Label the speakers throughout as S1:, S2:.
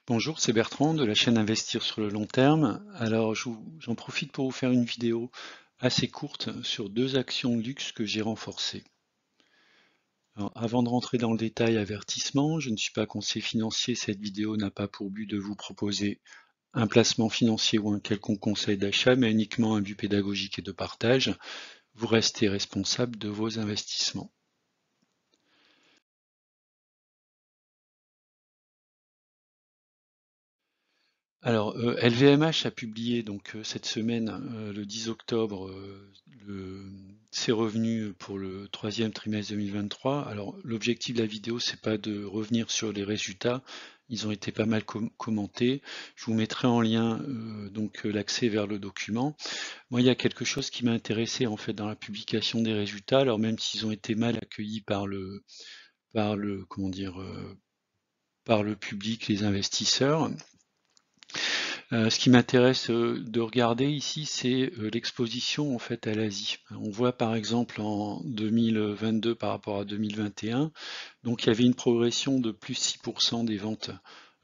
S1: Bonjour, c'est Bertrand de la chaîne Investir sur le long terme. Alors, j'en profite pour vous faire une vidéo assez courte sur deux actions luxe que j'ai renforcées. Alors, avant de rentrer dans le détail, avertissement, je ne suis pas conseiller financier. Cette vidéo n'a pas pour but de vous proposer un placement financier ou un quelconque conseil d'achat, mais uniquement un but pédagogique et de partage. Vous restez responsable de vos investissements. Alors, LVMH a publié donc cette semaine, le 10 octobre, ses revenus pour le troisième trimestre 2023. Alors, l'objectif de la vidéo, c'est pas de revenir sur les résultats. Ils ont été pas mal commentés. Je vous mettrai en lien l'accès vers le document. Moi, il y a quelque chose qui m'a intéressé en fait dans la publication des résultats. Alors, même s'ils ont été mal accueillis par le public, les investisseurs. Ce qui m'intéresse de regarder ici, c'est l'exposition en fait à l'Asie. On voit par exemple en 2022 par rapport à 2021, donc il y avait une progression de plus 6% des ventes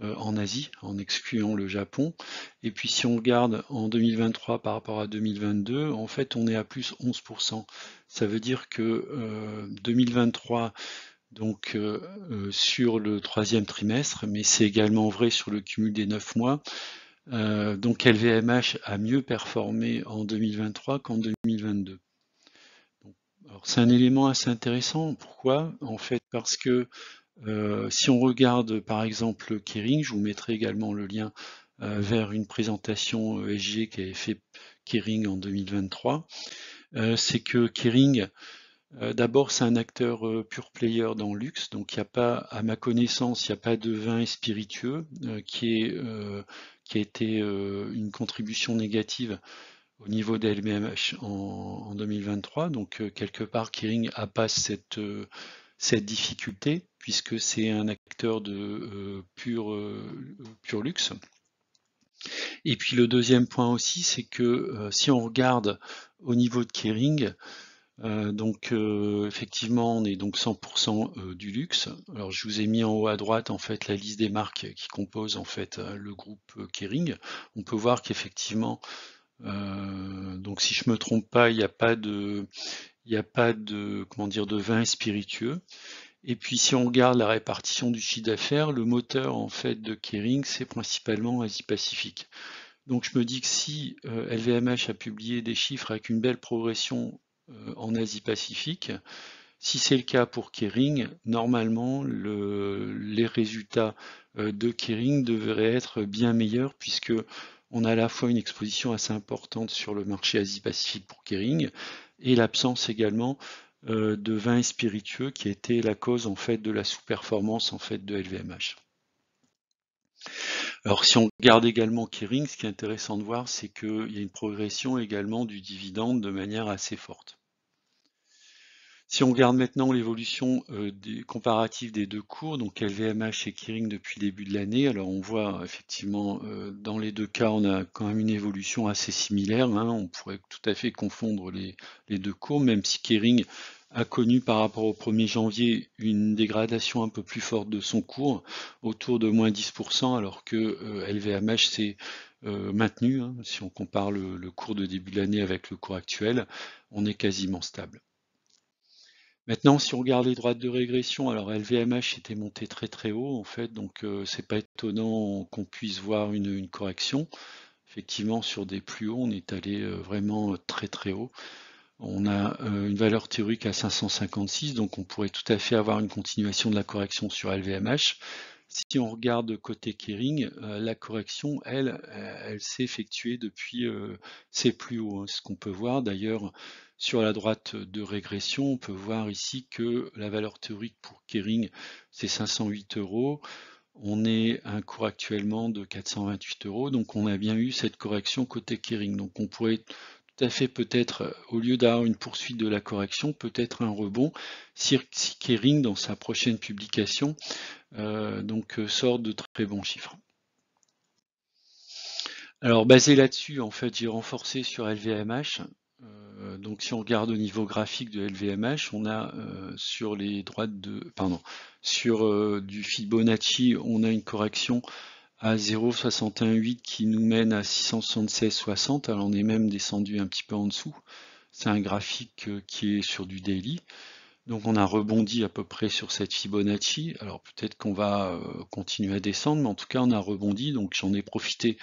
S1: en Asie, en excluant le Japon. Et puis si on regarde en 2023 par rapport à 2022, en fait on est à plus 11%. Ça veut dire que 2023 sur le troisième trimestre, mais c'est également vrai sur le cumul des 9 mois. Donc LVMH a mieux performé en 2023 qu'en 2022. Alors c'est un élément assez intéressant. Pourquoi? En fait parce que si on regarde par exemple Kering, je vous mettrai également le lien vers une présentation ESG qu'avait fait Kering en 2023. C'est que Kering, d'abord c'est un acteur pure player dans le luxe, donc il n'y a pas, à ma connaissance, il n'y a pas de vin et spiritueux qui a été une contribution négative au niveau des LVMH en 2023. Donc quelque part, Kering a pas cette difficulté puisque c'est un acteur de pur luxe. Et puis le deuxième point aussi, c'est que si on regarde au niveau de Kering, effectivement, on est donc 100% du luxe. Alors, je vous ai mis en haut à droite en fait la liste des marques qui composent en fait le groupe Kering. On peut voir qu'effectivement, donc si je me trompe pas, il n'y a pas de, comment dire, de vin spiritueux. Et puis, si on regarde la répartition du chiffre d'affaires, le moteur en fait de Kering, c'est principalement Asie-Pacifique. Donc, je me dis que si LVMH a publié des chiffres avec une belle progression en Asie-Pacifique, si c'est le cas pour Kering, normalement, les résultats de Kering devraient être bien meilleurs puisque on a à la fois une exposition assez importante sur le marché Asie-Pacifique pour Kering et l'absence également de vins et spiritueux qui était la cause en fait de la sous-performance en fait de LVMH. Alors si on regarde également Kering, ce qui est intéressant de voir, c'est qu'il y a une progression également du dividende de manière assez forte. Si on regarde maintenant l'évolution comparative des deux cours, donc LVMH et Kering depuis le début de l'année, alors on voit effectivement dans les deux cas on a quand même une évolution assez similaire, hein. On pourrait tout à fait confondre les deux cours, même si Kering a connu par rapport au 1er janvier une dégradation un peu plus forte de son cours, autour de moins 10%, alors que LVMH s'est maintenu, hein. Si on compare le cours de début de l'année avec le cours actuel, on est quasiment stable. Maintenant, si on regarde les droites de régression, alors LVMH était monté très très haut en fait, donc c'est pas étonnant qu'on puisse voir une correction. Effectivement, sur des plus hauts, on est allé vraiment très très haut. On a une valeur théorique à 556, donc on pourrait tout à fait avoir une continuation de la correction sur LVMH. Si on regarde côté Kering, la correction, elle s'est effectuée depuis ses plus hauts, hein. Ce qu'on peut voir d'ailleurs sur la droite de régression, on peut voir ici que la valeur théorique pour Kering, c'est 508 €. On est à un cours actuellement de 428 €, donc on a bien eu cette correction côté Kering. Donc on pourrait tout à fait peut-être, au lieu d'avoir une poursuite de la correction, peut-être un rebond si Kering, dans sa prochaine publication, sort de très bons chiffres. Alors basé là-dessus, en fait, j'ai renforcé sur LVMH. Donc si on regarde au niveau graphique de LVMH, on a sur les droites de, pardon, sur du Fibonacci, on a une correction à 0,618 qui nous mène à 676,60. Alors on est même descendu un petit peu en dessous. C'est un graphique qui est sur du daily. Donc on a rebondi à peu près sur cette Fibonacci. Alors peut-être qu'on va continuer à descendre, mais en tout cas on a rebondi. Donc j'en ai profité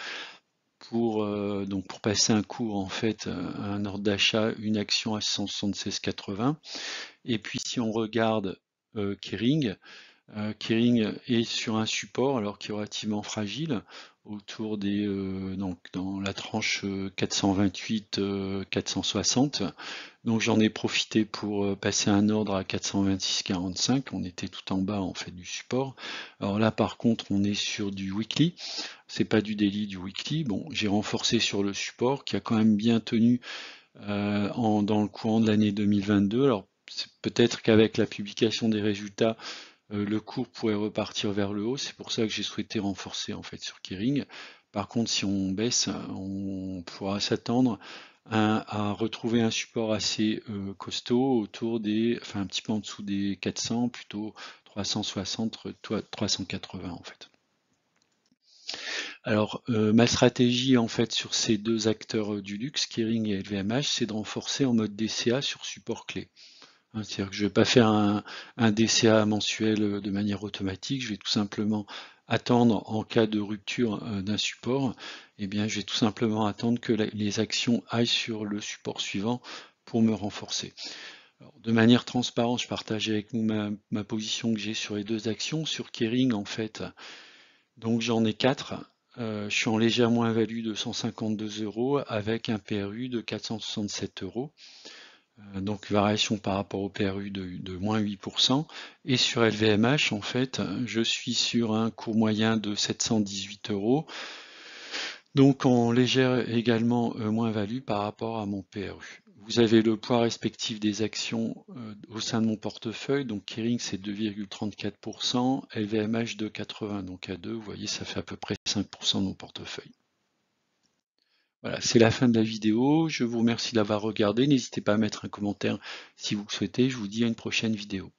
S1: pour passer un cours en fait, un ordre d'achat, une action à 176,80. Et puis si on regarde Kering, Kering est sur un support alors qui est relativement fragile, autour des donc dans la tranche 428 460. Donc j'en ai profité pour passer un ordre à 426,45. On était tout en bas en fait du support. Alors là par contre on est sur du weekly, c'est pas du daily, du weekly. Bon, j'ai renforcé sur le support qui a quand même bien tenu dans le courant de l'année 2022. Alors peut-être qu'avec la publication des résultats le cours pourrait repartir vers le haut, c'est pour ça que j'ai souhaité renforcer en fait sur Kering. Par contre, si on baisse, on pourra s'attendre à retrouver un support assez costaud autour des, enfin un petit peu en dessous des 400, plutôt 360, 380 en fait. Alors, ma stratégie en fait sur ces deux acteurs du luxe, Kering et LVMH, c'est de renforcer en mode DCA sur support clé. C'est-à-dire que je ne vais pas faire un DCA mensuel de manière automatique, je vais tout simplement attendre en cas de rupture d'un support, eh bien je vais tout simplement attendre que les actions aillent sur le support suivant pour me renforcer. Alors, de manière transparente, je partage avec vous ma position que j'ai sur les deux actions. Sur Kering, en fait, donc j'en ai 4. Je suis en légère moins-value de 152 euros avec un PRU de 467 euros. Donc variation par rapport au PRU de moins 8%. Et sur LVMH, en fait, je suis sur un cours moyen de 718 euros. Donc en légère également moins-value par rapport à mon PRU. Vous avez le poids respectif des actions au sein de mon portefeuille. Donc Kering c'est 2,34%, LVMH 2,80. Donc à 2, vous voyez, ça fait à peu près 5% de mon portefeuille. Voilà, c'est la fin de la vidéo. Je vous remercie d'avoir regardé. N'hésitez pas à mettre un commentaire si vous le souhaitez. Je vous dis à une prochaine vidéo.